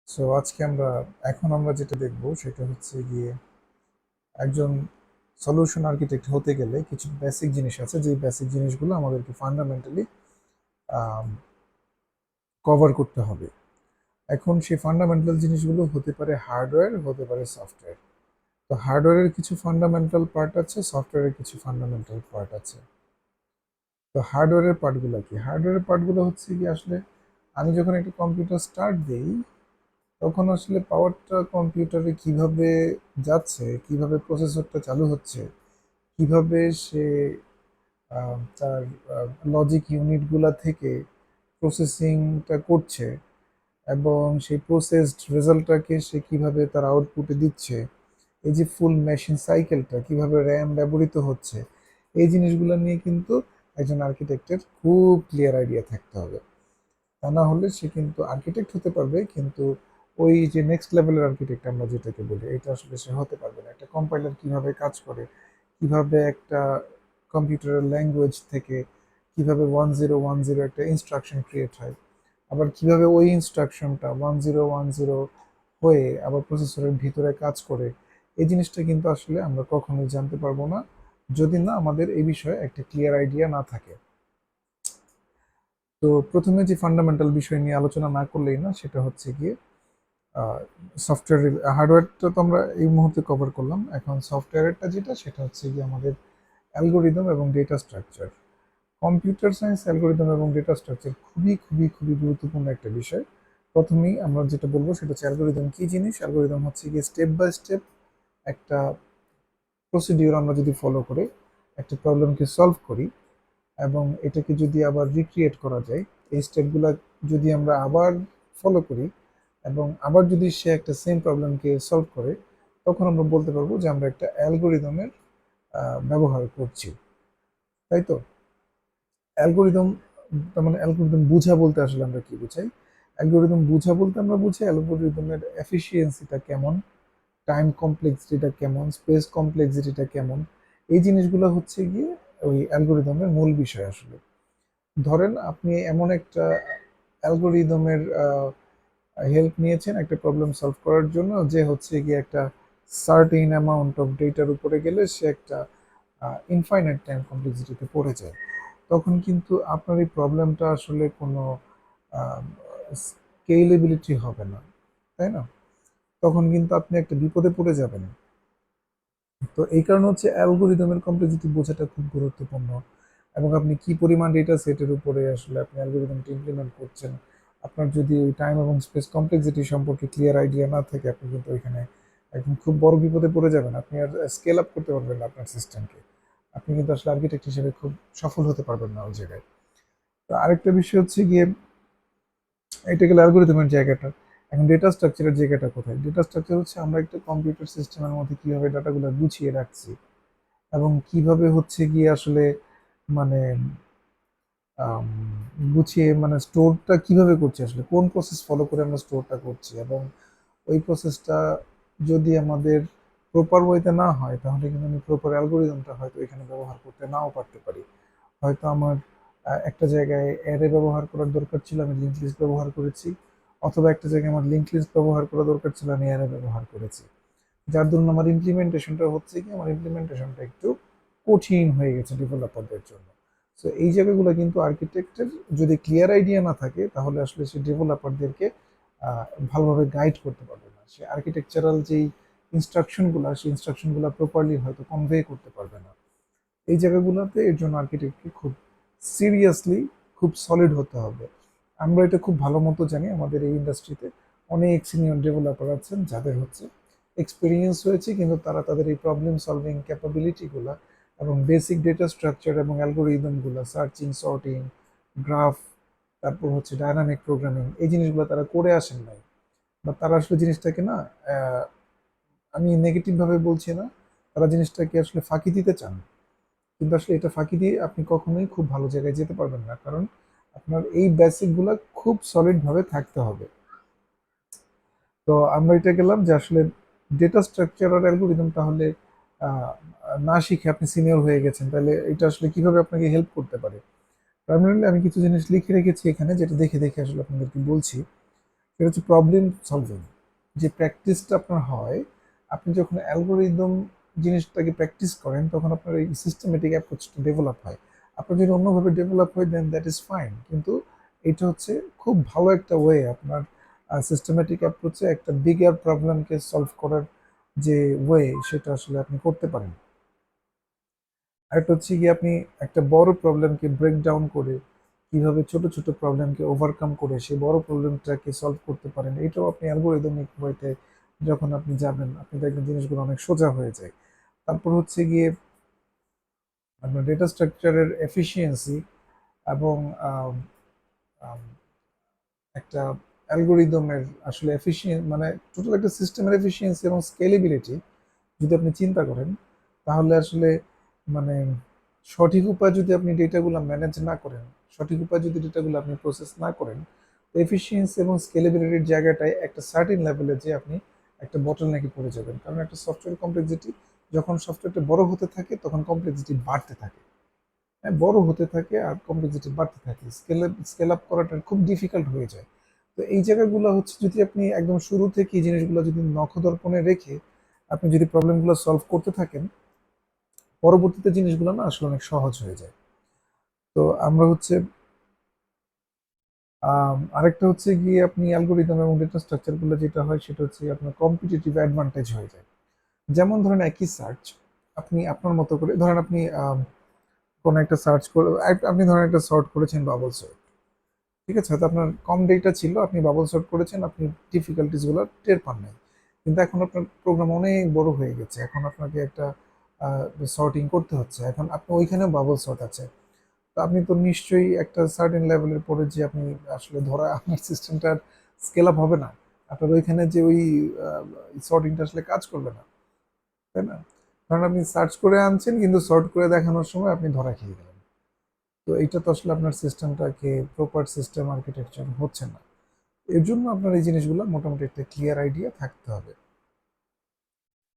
So আজকে এখন আমরা যেটা দেখব সেটা হচ্ছে গিয়ে একজন সলিউশন আর্কিটেক্ট হতে গেলে কিছু বেসিক জিনিস আছে, যে বেসিক জিনিসগুলো আমাদেরকে ফান্ডামেন্টালি কভার করতে হবে। এখন সেই ফান্ডামেন্টাল জিনিসগুলো হতে পারে হার্ডওয়্যার, হতে পারে সফটওয়্যার। তো হার্ডওয়্যারের কিছু ফান্ডামেন্টাল পার্ট আছে, সফটওয়্যারের কিছু ফান্ডামেন্টাল পার্ট আছে। তো হার্ডওয়্যারের পার্টগুলো কি? হার্ডওয়্যারের পার্টগুলো হচ্ছে কি, আসলে আমি যখন একটা কম্পিউটার স্টার্ট দিই তখন আসলে পাওয়ারটা কম্পিউটারে কিভাবে যাচ্ছে, কিভাবে প্রসেসরটা চালু হচ্ছে, কিভাবে সে তার লজিক ইউনিটগুলা থেকে প্রসেসিংটা করছে এবং সেই প্রসেসড রেজাল্টটাকে সে কিভাবে তার আউটপুটে দিচ্ছে, এই যে ফুল মেশিন সাইকেলটা কিভাবে র্যাম ব্যবহৃত হচ্ছে, এই জিনিসগুলো নিয়ে কিন্তু একজন আর্কিটেক্টের খুব ক্লিয়ার আইডিয়া থাকতে হবে। তা না হলে সে কিন্তু আর্কিটেক্ট হতে পারবে, কিন্তু ওই যে নেক্সট লেভেলের আর্কিটেক্ট আমরা যেটাকে বলি, এটা আসলে সে হতে পারবে না। একটা কম্পাইলার কিভাবে কাজ করে, কিভাবে একটা কম্পিউটারের ল্যাঙ্গুয়েজ থেকে কিভাবে 1010 একটা ইনস্ট্রাকশন ক্রিয়েট হয়, আবার কিভাবে ওই ইনস্ট্রাকশনটা 1010 হয়ে আবার প্রসেসরের ভিতরে কাজ করে, এই জিনিসটা কিন্তু আসলে আমরা কখনোই জানতে পারবো না যদি না আমাদের এই বিষয়ে একটা ক্লিয়ার আইডিয়া না থাকে। তো প্রথমে যে ফান্ডামেন্টাল বিষয় নিয়ে আলোচনা না করলেই না, সেটা হচ্ছে গিয়ে সফটওয়্যার। হার্ডওয়্যারটা তো আমরা এই মুহূর্তে কভার করলাম, এখন সফটওয়্যারটা যেটা সেটা হচ্ছে গিয়ে আমাদের অ্যালগোরিদম এবং data structure. Computer science, algorithm এবং ডেটা স্ট্রাকচার খুবই খুবই খুবই গুরুত্বপূর্ণ একটা বিষয়। প্রথমেই আমরা যেটা বলবো সেটা হচ্ছে অ্যালগোরিদম কি জিনিস। অ্যালগোরিদম হচ্ছে গিয়ে স্টেপ বাই স্টেপ একটা প্রসিডিওর আমরা যদি ফলো করে একটা প্রবলেমকে সলভ করি এবং এটাকে যদি আবার রিক্রিয়েট করা যায়, এই স্টেপগুলো যদি আমরা আবার ফলো করি এবং আবার যদি সে একটা সেম প্রবলেমকে সলভ করে, তখন আমরা বলতে পারবো যে আমরা একটা অ্যালগোরিদমের ব্যবহার করছি, তাই তো? অ্যালগোরিদম, তার মানে অ্যালগোরিদম বুঝা বলতে আসলে আমরা কি বুঝাই? অ্যালগোরিদম বুঝা বলতে আমরা বুঝি অ্যালগোরিদমের এফিসিয়েন্সিটা কেমন, টাইম কমপ্লেক্সিটিটা কেমন, স্পেস কমপ্লেক্সিটিটা কেমন, এই জিনিসগুলো হচ্ছে গিয়ে ওই অ্যালগোরিদমের মূল বিষয় আসলে। ধরেন আপনি এমন একটা অ্যালগোরিদমের হেল্প নিয়েছেন একটা প্রবলেম সলভ করার জন্য, যে হচ্ছে গিয়ে একটা সার্টেইন অ্যামাউন্ট অফ ডেটার উপরে গেলে সে একটা ইনফাইনাইট টাইম কমপ্লেক্সিটিতে পড়ে যায়। তখন কিন্তু আপনার এই প্রবলেমটা আসলে কোনো স্কেলেবিলিটি হবে না, তাই না? তখন কিন্তু আপনি একটা বিপদে পড়ে যাবেন। তো এই কারণে হচ্ছে অ্যালগোরিদমের কমপ্লেক্সিটি বোঝাটা খুব গুরুত্বপূর্ণ, এবং আপনি কি পরিমাণ ডেটা সেটের উপরে আসলে আপনি অ্যালগোরিদমটা ইমপ্লিমেন্ট করছেন। আপনার যদি ওই টাইম এবং স্পেস কমপ্লেক্সিটি সম্পর্কে ক্লিয়ার আইডিয়া না থাকে, আপনি কিন্তু ওইখানে একদম খুব বড় বিপদে পড়ে যাবেন। আপনি আর স্কেল আপ করতে পারবেন না আপনার সিস্টেমকে। আপনি কিন্তু আসলে আর্কিটেক্ট হিসেবে খুব সফল হতে পারবেন না ওই জায়গায়। তো আরেকটা বিষয় হচ্ছে গিয়ে, এটা গেলে অ্যালগোরিদমের জায়গাটা। এখন ডেটা স্ট্রাকচারের জায়গাটা কোথায়? ডেটা স্ট্রাকচার হচ্ছে আমরা একটা কম্পিউটার সিস্টেমের মধ্যে কিভাবে ডাটাগুলো গুছিয়ে রাখছি এবং কিভাবে হচ্ছে গিয়ে আসলে মানে আম, গুছিয়ে মানে স্টোরটা কিভাবে করছি, আসলে কোন প্রসেস ফলো করে আমরা স্টোরটা করছি, এবং ওই প্রসেসটা যদি আমাদের প্রপার ওয়েতে না হয়, তাহলে কিন্তু আমি প্রপার অ্যালগোরিদমটা হয়তো এখানে ব্যবহার করতে নাও পারতে পারি। হয়তো আমার একটা জায়গায় অ্যারে ব্যবহার করার দরকার ছিল, আমি লিঙ্ক লিস্ট ব্যবহার করেছি, অথবা একটা জায়গায় আমার লিঙ্ক লিস্ট ব্যবহার করা দরকার ছিল, আমি অ্যারে ব্যবহার করেছি। যার দরুন আমার ইমপ্লিমেন্টেশনটা হচ্ছে কি, আমার ইমপ্লিমেন্টেশনটা একটু কঠিন হয়ে গেছে ডেভেলপারদের জন্য। সো এই জায়গাগুলো কিন্তু আর্কিটেক্টের যদি ক্লিয়ার আইডিয়া না থাকে, তাহলে আসলে সে ডেভেলপারদেরকে ভালোভাবে গাইড করতে পারবে না। সে আর্কিটেকচারাল যেই ইনস্ট্রাকশনগুলো, সেই ইনস্ট্রাকশনগুলো প্রপারলি হয়তো কনভে করতে পারবে না। এই জায়গাগুলোতে এর জন্য আর্কিটেক্টকে খুব সিরিয়াসলি, খুব সলিড হতে হবে। আমরা এটা খুব ভালো মতো জানি, আমাদের এই ইন্ডাস্ট্রিতে অনেক সিনিয়র ডেভেলপার আছেন যাদের হচ্ছে এক্সপিরিয়েন্স হয়েছে, কিন্তু তারা তাদের এই প্রবলেম সলভিং ক্যাপাবিলিটিগুলো এবং বেসিক ডেটা স্ট্রাকচার এবং অ্যালগোরিদমগুলো, সার্চিং, সর্টিং, গ্রাফ, তারপর হচ্ছে ডায়নামিক প্রোগ্রামিং, এই জিনিসগুলো তারা করে আসেন নাই, বা তারা আসলে জিনিসটাকে না, আমি নেগেটিভ ভাবে বলছি না, তারা জিনিসটাকে আসলে ফাঁকি দিতে চান। কিন্তু আসলে এটা ফাঁকি দিয়ে আপনি কখনোই খুব ভালো জায়গায় যেতে পারবেন না, কারণ আপনার এই বেসিকগুলো খুব সলিড ভাবে থাকতে হবে। তো আমরা এটা গেলাম যে আসলে ডেটা স্ট্রাকচার আর অ্যালগোরিদম তাহলে আহ, না শিখে আপনি সিনিয়র হয়ে গেছেন, তাহলে এটা আসলে কিভাবে আপনাকে হেল্প করতে পারে? প্রাইমারিলি আমি কিছু জিনিস লিখে রেখেছি এখানে, যেটা দেখে দেখে আসলে আপনাদেরকে বলছি। সেটা হচ্ছে প্রবলেম সলভিং। যে প্র্যাকটিসটা আপনার হয়, আপনি যখন অ্যালগোরিদম জিনিসটাকে প্র্যাকটিস করেন তখন আপনার এই সিস্টেমেটিক অ্যাপ্রোচটা ডেভেলপ হয়। আপনার যদি অন্যভাবে ডেভেলপ হয় দেন দ্যাট ইজ ফাইন, কিন্তু এটা হচ্ছে খুব ভালো একটা ওয়ে আপনার সিস্টেমেটিক অ্যাপ্রোচে একটা বিগার প্রবলেমকে সলভ করার যে ওয়ে, সেটা আসলে আপনি করতে পারেন। আরেকটা হচ্ছে গিয়ে আপনি একটা বড় প্রবলেমকে ব্রেক ডাউন করে কিভাবে ছোট ছোট প্রবলেমকে ওভারকাম করে সেই বড় প্রবলেমটাকে সলভ করতে পারেন, এটাও আপনি অ্যালগোরিদমিক ওয়েতে যখন আপনি যাবেন আপনি দেখবেন জিনিসগুলো অনেক সোজা হয়ে যায়। তারপর হচ্ছে গিয়ে আপনার ডেটা স্ট্রাকচারের এফিসিয়েন্সি এবং আম, আম, একটা অ্যালগোরিদমের আসলে এফিসিয়েন্ট মানে টোটাল একটা সিস্টেমের এফিসিয়েন্সি এবং স্কেলেবিলিটি যদি আপনি চিন্তা করেন, তাহলে আসলে মানে সঠিক উপায়ে যদি আপনি ডেটাগুলো ম্যানেজ না করেন, সঠিক উপায়ে যদি ডেটাগুলো আপনি প্রসেস না করেন, এফিসিয়েন্সি এবং স্কেলেবিলিটির জায়গাটায় একটা সার্টেন লেভেলে যে আপনি একটা বটলনেকে পড়ে যাবেন। কারণ একটা সফটওয়্যার কমপ্লেক্সিটি, যখন সফটওয়্যারটা বড় হতে থাকে তখন কমপ্লেক্সিটি বাড়তে থাকে। হ্যাঁ, বড় হতে থাকে আর কমপ্লেক্সিটি বাড়তে থাকে, স্কেল আপ করাটা খুব ডিফিকাল্ট হয়ে যায়। তো এই জায়গাগুলো হচ্ছে যদি আপনি একদম শুরু থেকে এই জিনিসগুলো যদি নখদর্পণে রেখে আপনি যদি প্রবলেমগুলো সলভ করতে থাকেন, পরবর্তীতে জিনিসগুলো না আসলে অনেক সহজ হয়ে যায়। তো আমরা হচ্ছে আরেকটা হচ্ছে গিয়ে আপনি অ্যালগোরিদম এবং ডেটা স্ট্রাকচার গুলো যেটা হয় সেটা হচ্ছে আপনার কম্পিটিটিভ অ্যাডভান্টেজ হয়ে যায়। যেমন ধরেন একই সার্চ আপনি আপনার মতো করে ধরেন আপনি কোনো একটা সার্চ করে আপনি ধরেন একটা সর্ট করেছেন বাবল সর্ট, ঠিক আছে? হয়তো আপনার কম ডেটা ছিল, আপনি বাবল সর্ট করেছেন, আপনি ডিফিকাল্টিস গুলো টের পান নাই। কিন্তু এখন আপনার প্রোগ্রাম অনেক বড় হয়ে গেছে, এখন আপনাকে একটা সর্টিং করতে হচ্ছে, এখন আপনি ওইখানেও বাবল সর্ট আছে। তো আপনি তো নিশ্চয়ই একটা সার্টেন লেভেলের পরে যে আপনি আসলে ধরা আপনার সিস্টেমটার স্কেল আপ হবে না, আপনার ওইখানে যে ওই সর্টিংটা আসলে কাজ করবে না, তাই না? কারণ আপনি সার্চ করে আনছেন কিন্তু সর্ট করে দেখানোর সময় আপনি ধরা খেয়ে গেলেন। তো এইটা তো আসলে আপনার সিস্টেমটাকে প্রপার সিস্টেম আর্কিটেকচার হচ্ছে না। এর জন্য আপনার এই জিনিসগুলো মোটামুটি একটা ক্লিয়ার আইডিয়া থাকতে হবে।